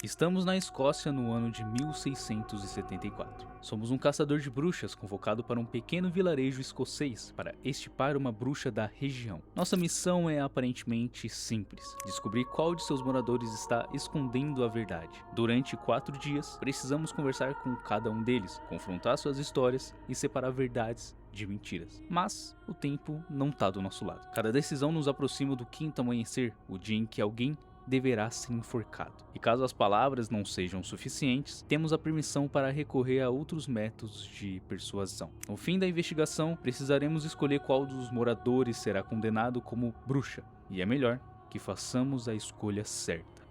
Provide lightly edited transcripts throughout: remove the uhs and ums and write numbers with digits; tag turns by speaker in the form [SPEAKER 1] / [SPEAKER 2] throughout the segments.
[SPEAKER 1] Estamos na Escócia no ano de 1674. Somos um caçador de bruxas convocado para um pequeno vilarejo escocês para extirpar uma bruxa da região. Nossa missão é aparentemente simples: descobrir qual de seus moradores está escondendo a verdade. Durante 4 dias, precisamos conversar com cada um deles, confrontar suas histórias e separar verdades de mentiras. Mas o tempo não está do nosso lado. Cada decisão nos aproxima do quinto amanhecer, o dia em que alguém deverá ser enforcado. E caso as palavras não sejam suficientes, temos a permissão para recorrer a outros métodos de persuasão. No fim da investigação, precisaremos escolher qual dos moradores será condenado como bruxa, e é melhor que façamos a escolha certa.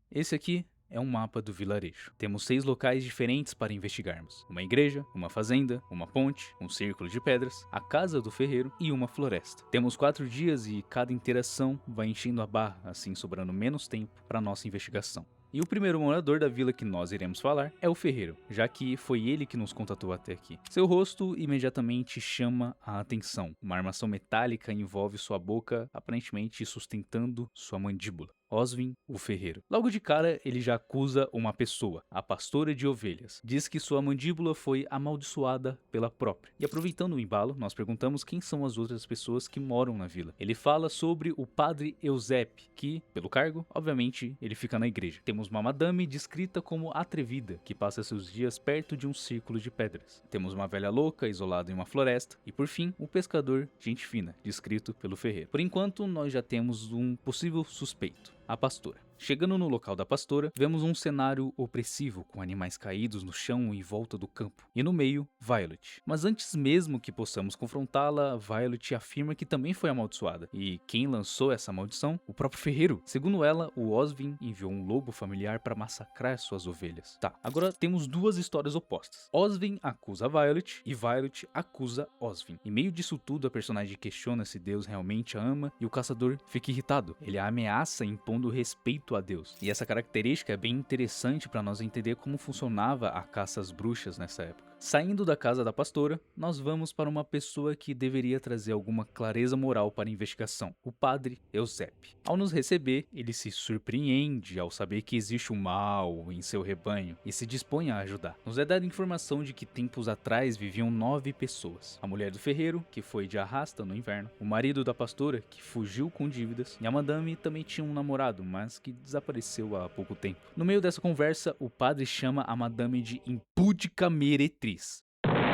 [SPEAKER 1] Esse aqui é um mapa do vilarejo. Temos 6 locais diferentes para investigarmos: uma igreja, uma fazenda, uma ponte, um círculo de pedras, a casa do ferreiro e uma floresta. Temos 4 dias e cada interação vai enchendo a barra, assim sobrando menos tempo para nossa investigação. E o primeiro morador da vila que nós iremos falar é o ferreiro, já que foi ele que nos contatou até aqui. Seu rosto imediatamente chama a atenção. Uma armação metálica envolve sua boca, aparentemente sustentando sua mandíbula. Oswin, o ferreiro. Logo de cara, ele já acusa uma pessoa, a pastora de ovelhas. Diz que sua mandíbula foi amaldiçoada pela própria. E aproveitando o embalo, nós perguntamos quem são as outras pessoas que moram na vila. Ele fala sobre o padre Eusébio, que, pelo cargo, obviamente, ele fica na igreja. Temos uma madame descrita como atrevida, que passa seus dias perto de um círculo de pedras. Temos uma velha louca, isolada em uma floresta. E por fim, um pescador, gente fina, descrito pelo ferreiro. Por enquanto, nós já temos um possível suspeito: a pastora. Chegando no local da pastora, vemos um cenário opressivo, com animais caídos no chão em volta do campo. E no meio, Violet. Mas antes mesmo que possamos confrontá-la, Violet afirma que também foi amaldiçoada. E quem lançou essa maldição? O próprio ferreiro. Segundo ela, o Oswin enviou um lobo familiar para massacrar suas ovelhas. Tá, agora temos duas histórias opostas. Oswin acusa Violet e Violet acusa Oswin. Em meio disso tudo, a personagem questiona se Deus realmente a ama e o caçador fica irritado. Ele a ameaça impondo respeito a Deus. E essa característica é bem interessante para nós entender como funcionava a caça às bruxas nessa época. Saindo da casa da pastora, nós vamos para uma pessoa que deveria trazer alguma clareza moral para a investigação: o padre Eusébio. Ao nos receber, ele se surpreende ao saber que existe um mal em seu rebanho e se dispõe a ajudar. Nos é dada informação de que tempos atrás viviam 9 pessoas: a mulher do ferreiro, que foi de arrasta no inverno, o marido da pastora, que fugiu com dívidas, e a madame também tinha um namorado, mas que desapareceu há pouco tempo. No meio dessa conversa, o padre chama a madame de impúdica meretriz.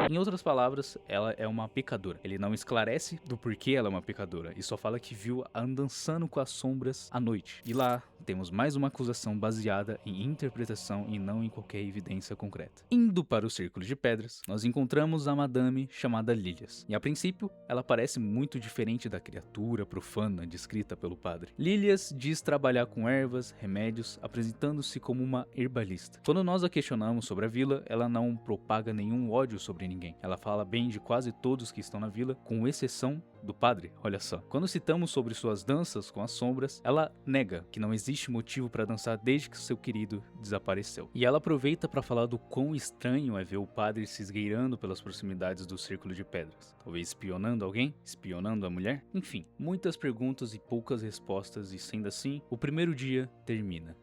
[SPEAKER 1] Em outras palavras, ela é uma pecadora. Ele não esclarece do porquê ela é uma pecadora e só fala que viu a dançando com as sombras à noite. E lá temos mais uma acusação baseada em interpretação e não em qualquer evidência concreta. Indo para o círculo de pedras, nós encontramos a madame chamada Lilias. E a princípio, ela parece muito diferente da criatura profana descrita pelo padre. Lilias diz trabalhar com ervas, remédios, apresentando-se como uma herbalista. Quando nós a questionamos sobre a vila, ela não propaga nenhum ódio sobre ninguém. Ela fala bem de quase todos que estão na vila, com exceção do padre. Olha só. Quando citamos sobre suas danças com as sombras, ela nega que não existe motivo para dançar desde que seu querido desapareceu. E ela aproveita para falar do quão estranho é ver o padre se esgueirando pelas proximidades do círculo de pedras. Talvez espionando alguém? Espionando a mulher? Enfim, muitas perguntas e poucas respostas, e sendo assim, o primeiro dia termina.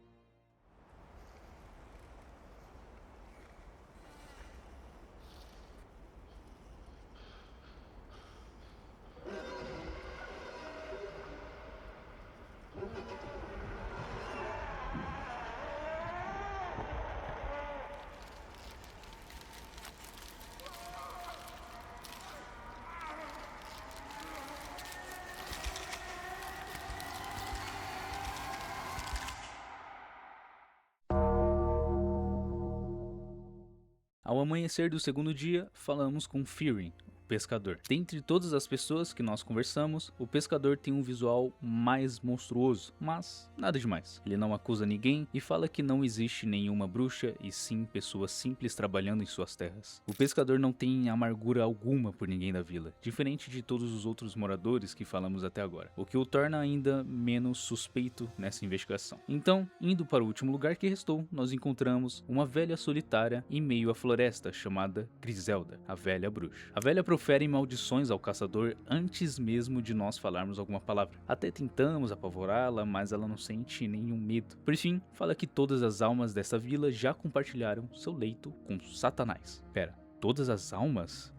[SPEAKER 1] Ao amanhecer do segundo dia, falamos com Fearing, o pescador. Dentre todas as pessoas que nós conversamos, o pescador tem um visual mais monstruoso, mas nada demais. Ele não acusa ninguém e fala que não existe nenhuma bruxa e sim pessoas simples trabalhando em suas terras. O pescador não tem amargura alguma por ninguém da vila, diferente de todos os outros moradores que falamos até agora, o que o torna ainda menos suspeito nessa investigação. Então, indo para o último lugar que restou, nós encontramos uma velha solitária em meio à floresta chamada Griselda, a velha bruxa. A velha proferem maldições ao caçador antes mesmo de nós falarmos alguma palavra. Até tentamos apavorá-la, mas ela não sente nenhum medo. Por fim, fala que todas as almas dessa vila já compartilharam seu leito com Satanás. Pera, todas as almas?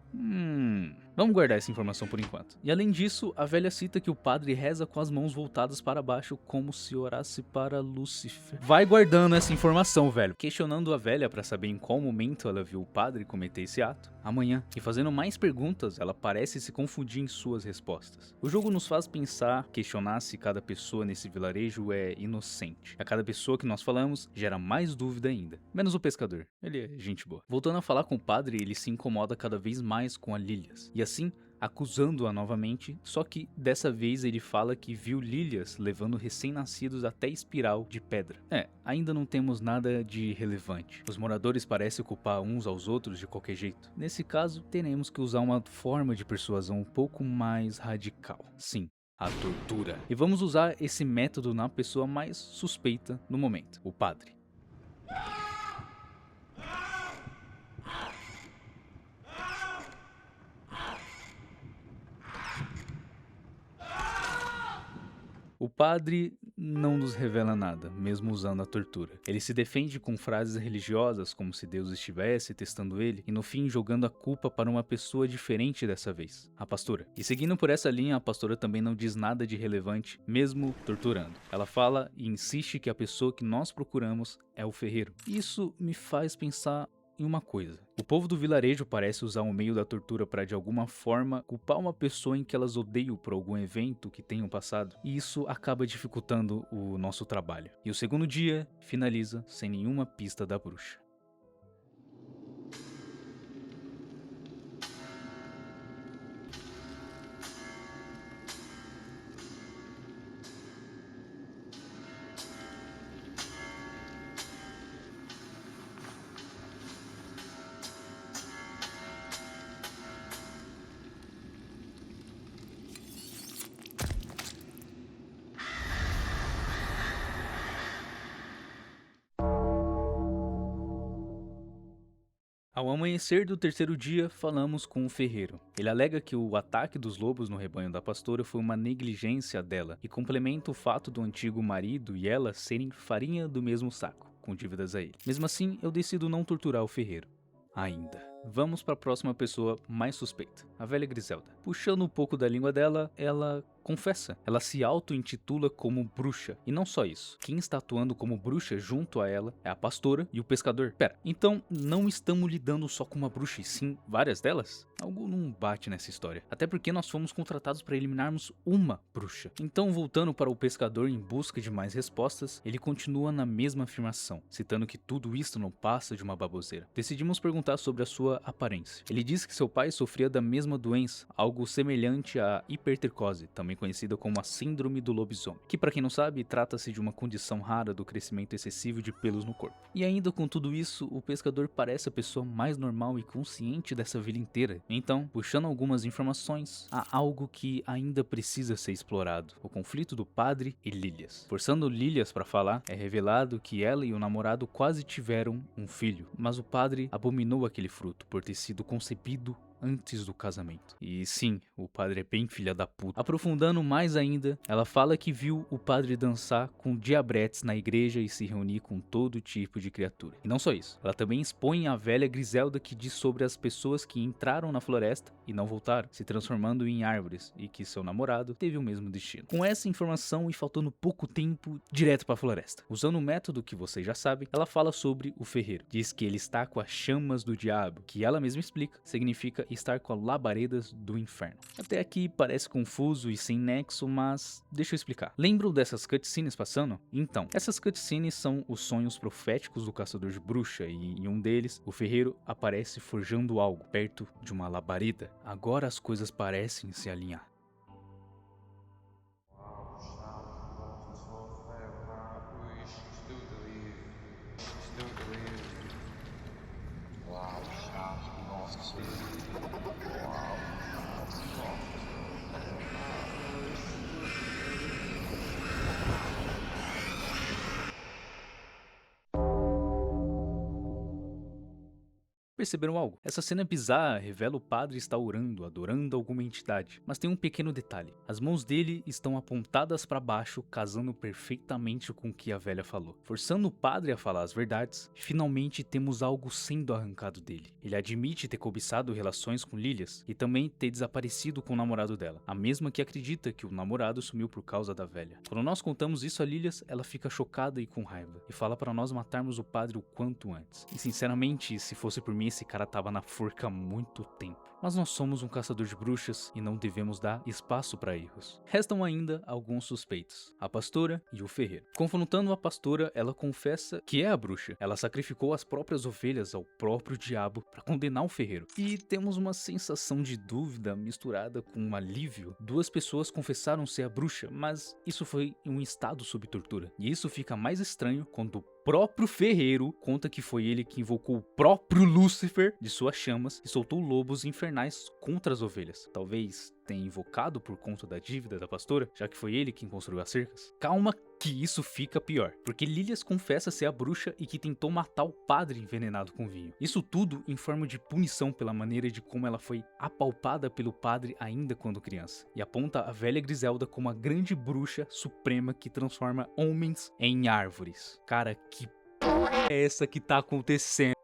[SPEAKER 1] Vamos guardar essa informação por enquanto. E além disso, a velha cita que o padre reza com as mãos voltadas para baixo como se orasse para Lúcifer. Vai guardando essa informação, velho. Questionando a velha para saber em qual momento ela viu o padre cometer esse ato. Amanhã. E fazendo mais perguntas, ela parece se confundir em suas respostas. O jogo nos faz pensar, questionar se cada pessoa nesse vilarejo é inocente. A cada pessoa que nós falamos gera mais dúvida ainda. Menos o pescador. Ele é gente boa. Voltando a falar com o padre, ele se incomoda cada vez mais com a Lilias. E assim, acusando-a novamente, só que dessa vez ele fala que viu Lilias levando recém-nascidos até espiral de pedra. Ainda não temos nada de relevante. Os moradores parecem culpar uns aos outros de qualquer jeito. Nesse caso, teremos que usar uma forma de persuasão um pouco mais radical. Sim, a tortura. E vamos usar esse método na pessoa mais suspeita no momento, o padre. O padre não nos revela nada, mesmo usando a tortura. Ele se defende com frases religiosas, como se Deus estivesse testando ele, e no fim jogando a culpa para uma pessoa diferente dessa vez, a pastora. E seguindo por essa linha, a pastora também não diz nada de relevante, mesmo torturando. Ela fala e insiste que a pessoa que nós procuramos é o ferreiro. Isso me faz pensar em uma coisa. O povo do vilarejo parece usar o meio da tortura para de alguma forma culpar uma pessoa em que elas odeiam por algum evento que tenham passado, e isso acaba dificultando o nosso trabalho. E o segundo dia finaliza sem nenhuma pista da bruxa. Ao amanhecer do terceiro dia, falamos com o ferreiro. Ele alega que o ataque dos lobos no rebanho da pastora foi uma negligência dela e complementa o fato do antigo marido e ela serem farinha do mesmo saco, com dívidas a ele. Mesmo assim, eu decido não torturar o ferreiro. Ainda. Vamos para a próxima pessoa mais suspeita, a velha Griselda. Puxando um pouco da língua dela, ela confessa. Ela se auto-intitula como bruxa. E não só isso. Quem está atuando como bruxa junto a ela é a pastora e o pescador. Pera, então não estamos lidando só com uma bruxa e sim várias delas? Algo não bate nessa história. Até porque nós fomos contratados para eliminarmos uma bruxa. Então, voltando para o pescador em busca de mais respostas, ele continua na mesma afirmação, citando que tudo isso não passa de uma baboseira. Decidimos perguntar sobre a sua aparência. Ele diz que seu pai sofria da mesma doença, algo semelhante à hipertricose, também conhecida como a síndrome do lobisomem, que para quem não sabe, trata-se de uma condição rara do crescimento excessivo de pelos no corpo. E ainda com tudo isso, o pescador parece a pessoa mais normal e consciente dessa vila inteira. Então, puxando algumas informações, há algo que ainda precisa ser explorado, o conflito do padre e Lilias. Forçando Lilias para falar, é revelado que ela e o namorado quase tiveram um filho, mas o padre abominou aquele fruto por ter sido concebido antes do casamento. E sim, o padre é bem filha da puta. Aprofundando mais ainda, ela fala que viu o padre dançar com diabretes na igreja e se reunir com todo tipo de criatura. E não só isso, ela também expõe a velha Griselda que diz sobre as pessoas que entraram na floresta e não voltaram, se transformando em árvores, e que seu namorado teve o mesmo destino. Com essa informação e faltando pouco tempo, direto para a floresta. Usando o método que vocês já sabem, ela fala sobre o ferreiro. Diz que ele está com as chamas do diabo, que ela mesma explica, significa estar com as labaredas do inferno. Até aqui parece confuso e sem nexo, mas deixa eu explicar. Lembram dessas cutscenes passando? Então, essas cutscenes são os sonhos proféticos do caçador de bruxa, e em um deles, o ferreiro aparece forjando algo perto de uma labareda. Agora as coisas parecem se alinhar. Perceberam algo? Essa cena bizarra revela o padre estar orando, adorando alguma entidade. Mas tem um pequeno detalhe. As mãos dele estão apontadas para baixo, casando perfeitamente com o que a velha falou. Forçando o padre a falar as verdades, finalmente temos algo sendo arrancado dele. Ele admite ter cobiçado relações com Lilias e também ter desaparecido com o namorado dela. A mesma que acredita que o namorado sumiu por causa da velha. Quando nós contamos isso a Lilias, ela fica chocada e com raiva. E fala para nós matarmos o padre o quanto antes. E sinceramente, se fosse por mim, esse cara tava na forca há muito tempo. Mas nós somos um caçador de bruxas e não devemos dar espaço para erros. Restam ainda alguns suspeitos, a pastora e o ferreiro. Confrontando a pastora, ela confessa que é a bruxa. Ela sacrificou as próprias ovelhas ao próprio diabo para condenar o ferreiro. E temos uma sensação de dúvida misturada com um alívio. Duas pessoas confessaram ser a bruxa, mas isso foi em um estado sob tortura. E isso fica mais estranho quando o próprio ferreiro conta que foi ele que invocou o próprio Lúcifer de suas chamas e soltou lobos infernais contra as ovelhas. Talvez tenha invocado por conta da dívida da pastora, já que foi ele quem construiu as cercas. Calma que isso fica pior, porque Lilias confessa ser a bruxa e que tentou matar o padre envenenado com vinho. Isso tudo em forma de punição pela maneira de como ela foi apalpada pelo padre ainda quando criança, e aponta a velha Griselda como a grande bruxa suprema que transforma homens em árvores. Cara, que porra é essa que tá acontecendo?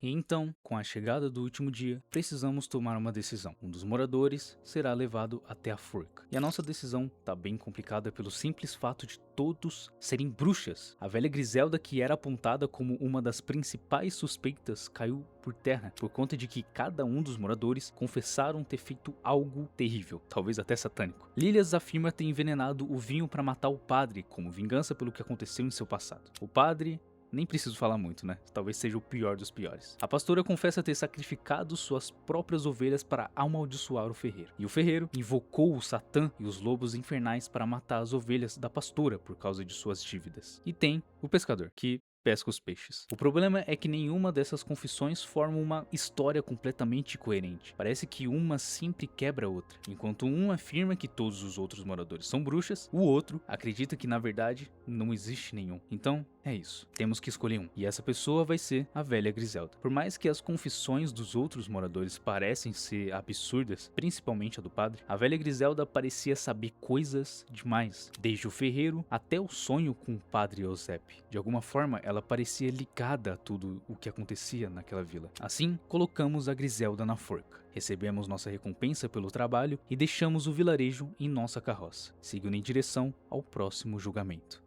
[SPEAKER 1] E então, com a chegada do último dia, precisamos tomar uma decisão. Um dos moradores será levado até a forca. E a nossa decisão tá bem complicada pelo simples fato de todos serem bruxas. A velha Griselda, que era apontada como uma das principais suspeitas, caiu por terra por conta de que cada um dos moradores confessaram ter feito algo terrível, talvez até satânico. Lilias afirma ter envenenado o vinho para matar o padre, como vingança pelo que aconteceu em seu passado. O padre... nem preciso falar muito, né? Talvez seja o pior dos piores. A pastora confessa ter sacrificado suas próprias ovelhas para amaldiçoar o ferreiro. E o ferreiro invocou o Satã e os lobos infernais para matar as ovelhas da pastora por causa de suas dívidas. E tem o pescador, que pesca os peixes. O problema é que nenhuma dessas confissões forma uma história completamente coerente. Parece que uma sempre quebra a outra. Enquanto um afirma que todos os outros moradores são bruxas, o outro acredita que na verdade não existe nenhum. Então, é isso. Temos que escolher um. E essa pessoa vai ser a velha Griselda. Por mais que as confissões dos outros moradores parecem ser absurdas, principalmente a do padre, a velha Griselda parecia saber coisas demais. Desde o ferreiro até o sonho com o padre Eusébio. De alguma forma, ela parecia ligada a tudo o que acontecia naquela vila. Assim, colocamos a Griselda na forca. Recebemos nossa recompensa pelo trabalho e deixamos o vilarejo em nossa carroça, seguindo em direção ao próximo julgamento.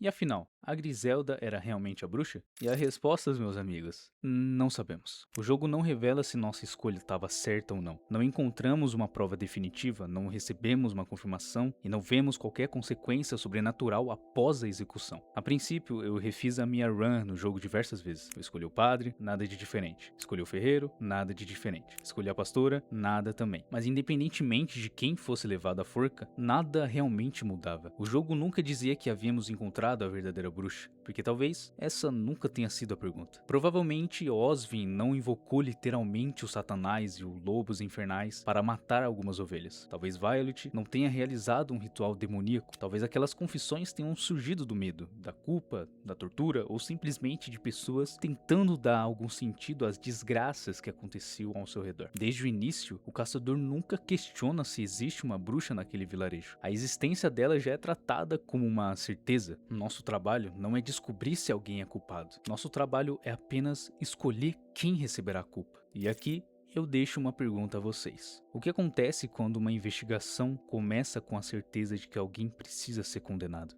[SPEAKER 1] E afinal, a Griselda era realmente a bruxa? E a resposta, meus amigos, não sabemos. O jogo não revela se nossa escolha estava certa ou não. Não encontramos uma prova definitiva, não recebemos uma confirmação e não vemos qualquer consequência sobrenatural após a execução. A princípio, eu refiz a minha run no jogo diversas vezes. Eu escolhi o padre, nada de diferente. Escolhi o ferreiro, nada de diferente. Escolhi a pastora, nada também. Mas independentemente de quem fosse levado à forca, nada realmente mudava. O jogo nunca dizia que havíamos encontrado a verdadeira bruxa, porque talvez essa nunca tenha sido a pergunta. Provavelmente Oswin não invocou literalmente o Satanás e os lobos infernais para matar algumas ovelhas. Talvez Violet não tenha realizado um ritual demoníaco. Talvez aquelas confissões tenham surgido do medo, da culpa, da tortura ou simplesmente de pessoas tentando dar algum sentido às desgraças que aconteciam ao seu redor. Desde o início, o caçador nunca questiona se existe uma bruxa naquele vilarejo. A existência dela já é tratada como uma certeza. Nosso trabalho não é descobrir se alguém é culpado. Nosso trabalho é apenas escolher quem receberá a culpa. E aqui eu deixo uma pergunta a vocês. O que acontece quando uma investigação começa com a certeza de que alguém precisa ser condenado?